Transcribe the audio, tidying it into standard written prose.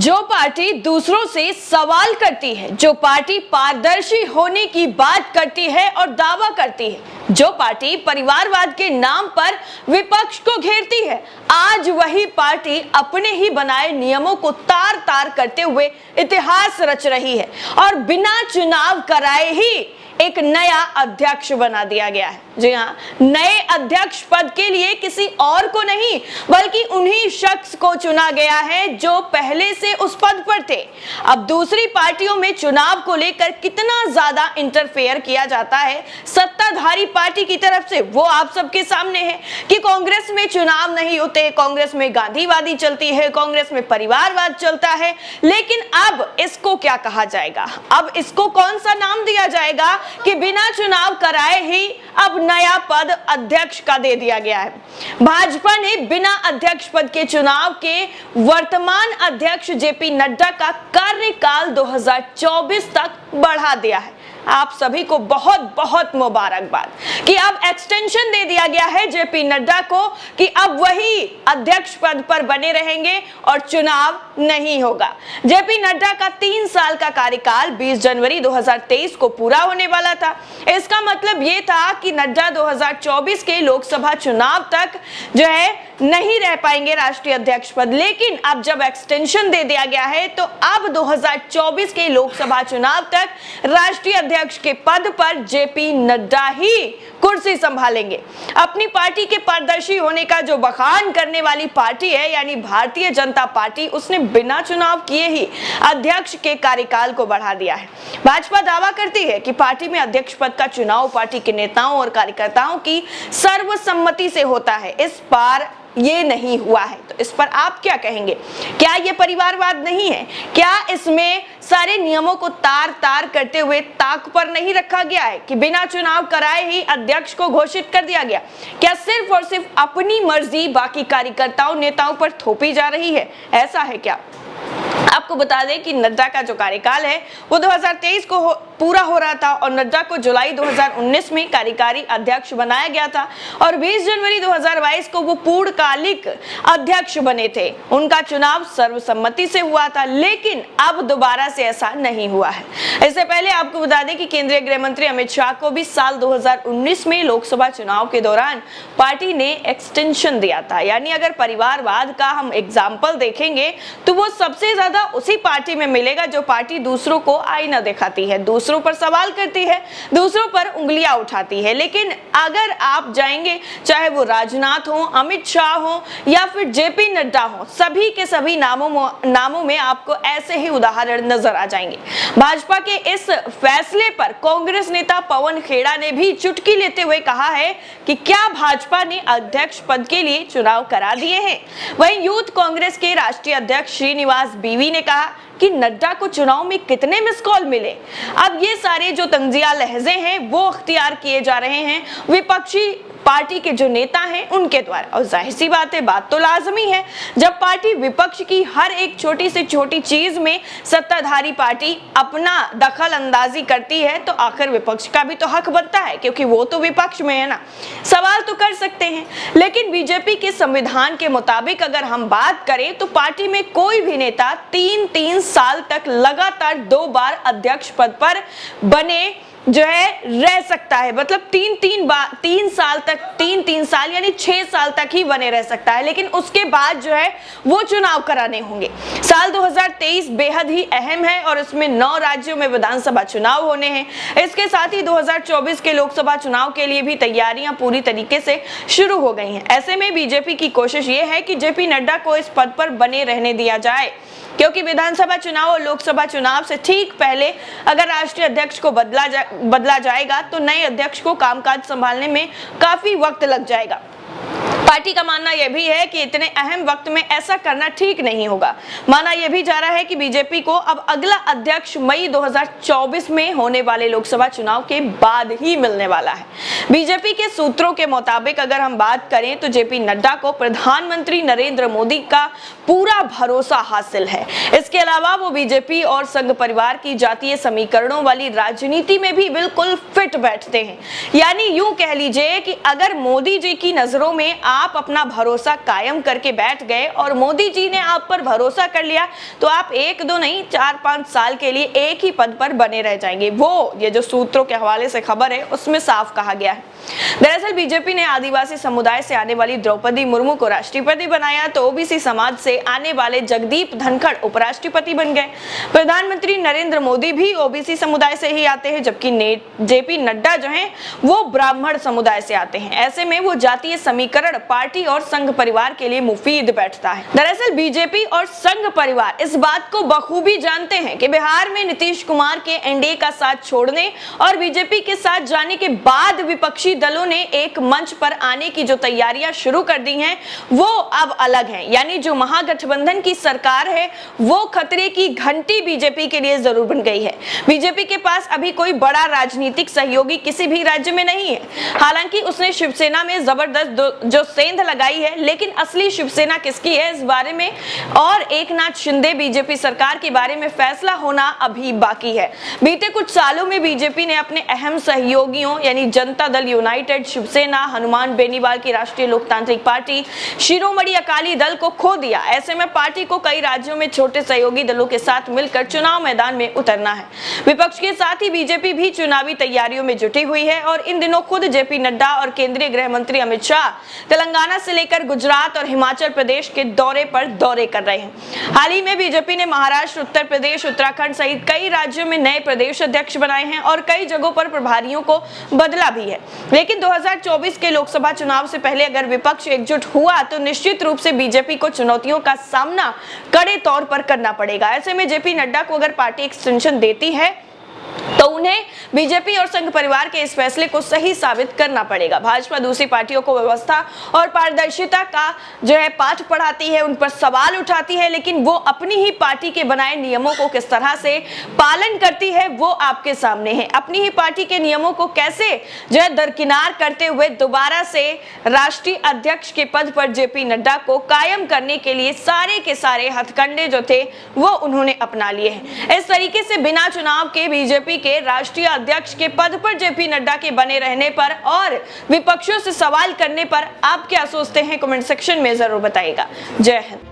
जो पार्टी दूसरों से सवाल करती है, जो पार्टी पारदर्शी होने की बात करती है और दावा करती है, जो पार्टी परिवारवाद के नाम पर विपक्ष को घेरती है, आज वही पार्टी अपने ही बनाए नियमों को तार तार करते हुए इतिहास रच रही है और बिना चुनाव कराए ही एक नया अध्यक्ष बना दिया गया है। जी हाँ, नए अध्यक्ष पद के लिए किसी और को नहीं बल्कि उन्हीं शख्स को चुना गया है जो पहले से उस पद पर थे। अब दूसरी पार्टियों में चुनाव को लेकर कितना ज्यादा इंटरफेयर किया जाता है सत्ताधारी पार्टी की तरफ से, वो आप सबके सामने है कि कांग्रेस में चुनाव नहीं होते, कांग्रेस में गांधीवादी चलती है, कांग्रेस में परिवारवाद चलता है। लेकिन अब इसको क्या कहा जाएगा, अब इसको कौन सा नाम दिया जाएगा कि बिना चुनाव कराए ही अब नया पद अध्यक्ष का दे दिया गया है। भाजपा ने बिना अध्यक्ष पद के चुनाव के वर्तमान अध्यक्ष जेपी नड्डा का कार्यकाल 2024 तक बढ़ा दिया है। आप सभी को बहुत बहुत मुबारकबाद कि अब एक्सटेंशन दे दिया गया है जेपी नड्डा को कि अब वही अध्यक्ष पद पर बने रहेंगे और चुनाव नहीं होगा। जेपी नड्डा का 3 साल का कार्यकाल 20 जनवरी 2023 को पूरा होने वाला था। इसका मतलब ये था कि नड्डा 2024 के लोकसभा चुनाव तक जो है नहीं रह पाएंगे राष्ट्रीय अध्यक्ष पद। लेकिन अब जब एक्सटेंशन दे दिया गया है तो अब 2024 के लोकसभा चुनाव तक राष्ट्रीय अध्यक्ष के पद पर जेपी नड्डा ही कुर्सी संभालेंगे। अपनी पार्टी के पारदर्शी होने का जो बखान करने वाली पार्टी है यानी भारतीय जनता पार्टी, उसने बिना चुनाव किए ही अध्यक्ष के कार्यकाल को बढ़ा दिया है। भाजपा दावा करती है कि पार्टी में अध्यक्ष पद का चुनाव पार्टी के नेताओं और कार्यकर्ताओं की सर्वसम्मति से होता है। इस बार ये नहीं हुआ है, तो इस पर आप क्या कहेंगे? क्या ये परिवारवाद नहीं है? क्या इसमें सारे नियमों को तार तार करते हुए ताक पर नहीं रखा गया है कि बिना चुनाव कराए ही अध्यक्ष को घोषित कर दिया गया? क्या सिर्फ और सिर्फ अपनी मर्जी बाकी कार्यकर्ताओं नेताओं पर थोपी जा रही है? ऐसा है क्या? आपको बता दें कि नड्डा का जो कार्यकाल है वो 2023 को पूरा हो रहा था और नड्डा को जुलाई 2019 में कार्यकारी अध्यक्ष बनाया गया था और 20 जनवरी 2022 को वो पूर्णकालिक अध्यक्ष बने थे। उनका चुनाव सर्वसम्मति से हुआ था, लेकिन अब दोबारा से ऐसा नहीं हुआ है। इससे पहले आपको बता दें कि केंद्रीय गृह मंत्री अमित शाह को भी साल 2019 में लोकसभा चुनाव के दौरान पार्टी ने एक्सटेंशन दिया था। यानी अगर परिवारवाद का हम एग्जाम्पल देखेंगे तो वो सबसे ज्यादा उसी पार्टी में मिलेगा जो पार्टी दूसरों को आईना दिखाती है, दूसरों पर सवाल करती है, दूसरों पर उंगलियां उठाती है। लेकिन अगर आप जाएंगे, चाहे वो राजनाथ हो, अमित शाह हो या फिर जेपी नड्डा हो, सभी के सभी नामों में आपको ऐसे ही उदाहरण नजर आ जाएंगे। भाजपा के इस फैसले पर कांग्रेस नेता पवन खेड़ा ने भी चुटकी लेते हुए कहा है कि क्या भाजपा ने अध्यक्ष पद के लिए चुनाव करा दिए हैं। वहीं यूथ कांग्रेस के राष्ट्रीय अध्यक्ष श्रीनिवास बीवी ने कहा कि नड्डा को चुनाव में कितने मिस कॉल मिले। अब ये सारे जो तंजिया लहजे हैं वो अख्तियार किए जा रहे हैं विपक्षी पार्टी के जो नेता हैं उनके द्वारा, और जाहिर सी बात है, बात तो लाजमी है, जब पार्टी विपक्ष की हर एक छोटी से छोटी चीज में सत्ताधारी पार्टी अपना दखल अंदाजी करती है तो आखिर विपक्ष का भी तो हक बनता है, क्योंकि वो तो विपक्ष में है ना। सवाल तो कर सकते हैं, लेकिन बीजेपी के संविधान के मुताबिक अगर हम बात करें तो पार्टी में कोई भी नेता 3 साल तक लगातार 2 बार अध्यक्ष पद पर बने जो है रह सकता है। मतलब 3 साल तक, 3 साल यानी 6 साल तक ही बने रह सकता है, लेकिन उसके बाद जो है वो चुनाव कराने होंगे। साल 2023 बेहद ही अहम है और इसमें 9 राज्यों में विधानसभा चुनाव होने हैं। इसके साथ ही 2024 के लोकसभा चुनाव के लिए भी तैयारियां पूरी तरीके से शुरू हो गई हैं। ऐसे में बीजेपी की कोशिश ये है कि जेपी नड्डा को इस पद पर बने रहने दिया जाए, क्योंकि विधानसभा चुनाव और लोकसभा चुनाव से ठीक पहले अगर राष्ट्रीय अध्यक्ष को बदला जाएगा तो नए अध्यक्ष को कामकाज संभालने में काफी वक्त लग जाएगा। पार्टी का मानना यह भी है कि इतने अहम वक्त में ऐसा करना ठीक नहीं होगा। माना यह भी जा रहा है कि बीजेपी को अब अगला अध्यक्ष मई 2024 में होने वाले लोकसभा चुनाव के बाद ही मिलने वाला है। बीजेपी के सूत्रों के मुताबिक अगर हम बात करें तो जेपी नड्डा को प्रधानमंत्री नरेंद्र मोदी का पूरा भरोसा हासिल है। इसके अलावा वो बीजेपी और संघ परिवार की जातीय समीकरणों वाली राजनीति में भी बिल्कुल फिट बैठते हैं। यानी यूं कह लीजिए कि अगर मोदी जी की नजरों में आप अपना भरोसा कायम करके बैठ गए और मोदी जी ने आप पर भरोसा कर लिया तो आप 1-2 नहीं 4-5 साल के लिए एक ही पद पर बने रह जाएंगे। वो ये जो सूत्रों के हवाले से खबर है उसमें साफ कहा गया है। दरअसल बीजेपी ने आदिवासी समुदाय से आने वाली द्रौपदी मुर्मू को राष्ट्रपति बनाया तो ओबीसी समाज से आने वाले जगदीप धनखड़ उपराष्ट्रपति बन गए। प्रधानमंत्री नरेंद्र मोदी भी ओबीसी समुदाय से ही आते हैं, जबकि जेपी नड्डा जो हैं वो ब्राह्मण समुदाय से आते हैं। ऐसे में वो जातीय समीकरण पार्टी और संघ परिवार के लिए मुफीद बैठता है। दरअसल बीजेपी और संघ परिवार इस बात को बखूबी जानते हैं कि बिहार में नीतीश कुमार के एनडीए का साथ छोड़ने और बीजेपी के साथ जाने के बाद विपक्षी दलों ने एक मंच पर आने की जो तैयारियां शुरू कर दी हैं वो अब अलग हैं। यानी जो महागठबंधन की सरकार है वो खतरे की घंटी बीजेपी के लिए जरूर बन गई है। बीजेपी के पास अभी कोई बड़ा राजनीतिक सहयोगी किसी भी राज्य में नहीं है। हालांकि उसने शिवसेना में जबरदस्त जो सेंध लगाई है, लेकिन असली शिवसेना किसकी है इस बारे में और एकनाथ शिंदे बीजेपी सरकार के बारे में फैसला होना अभी बाकी है। बीते कुछ सालों में बीजेपी ने अपने अहम सहयोगियों यानी जनता दल यूनाइटेड, शिवसेना, हनुमान बेनीवाल की राष्ट्रीय लोकतांत्रिक पार्टी, शिरोमणि अकाली दल को खो दिया। ऐसे में पार्टी को कई राज्यों में छोटे सहयोगी दलों के साथ मिलकर चुनाव मैदान में उतरना है। विपक्ष के साथ ही बीजेपी भी चुनावी तैयारियों में जुटी हुई है और इन दिनों खुद जेपी नड्डा और केंद्रीय गृह मंत्री अमित शाह तेलंगाना से लेकर गुजरात और हिमाचल प्रदेश के दौरे पर दौरे कर रहे हैं। हाल ही में बीजेपी ने महाराष्ट्र, उत्तर प्रदेश, उत्तराखंड सहित कई राज्यों में नए प्रदेश अध्यक्ष बनाए हैं और कई जगहों पर प्रभारियों को बदला भी है। लेकिन 2024 के लोकसभा चुनाव से पहले अगर विपक्ष एकजुट हुआ तो निश्चित रूप से बीजेपी को चुनौतियों का सामना कड़े तौर पर करना पड़ेगा। ऐसे में जेपी नड्डा को अगर पार्टी एक्सटेंशन देती है तो उन्हें बीजेपी और संघ परिवार के इस फैसले को सही साबित करना पड़ेगा। भाजपा दूसरी पार्टियों को व्यवस्था और पारदर्शिता का जो है पाठ पढ़ाती है, उन पर सवाल उठाती है, लेकिन वो अपनी ही पार्टी के बनाए नियमों को किस तरह से पालन करती है वो आपके सामने है। अपनी ही पार्टी के नियमों को कैसे जो है दरकिनार करते हुए दोबारा से राष्ट्रीय अध्यक्ष के पद पर जेपी नड्डा को कायम करने के लिए सारे के सारे हथकंडे जो थे वो उन्होंने अपना लिए हैं। इस तरीके से बिना चुनाव के बीजेपी के राष्ट्रीय अध्यक्ष के पद पर जेपी नड्डा के बने रहने पर और विपक्षों से सवाल करने पर आप क्या सोचते हैं कमेंट सेक्शन में जरूर बताइएगा। जय हिंद।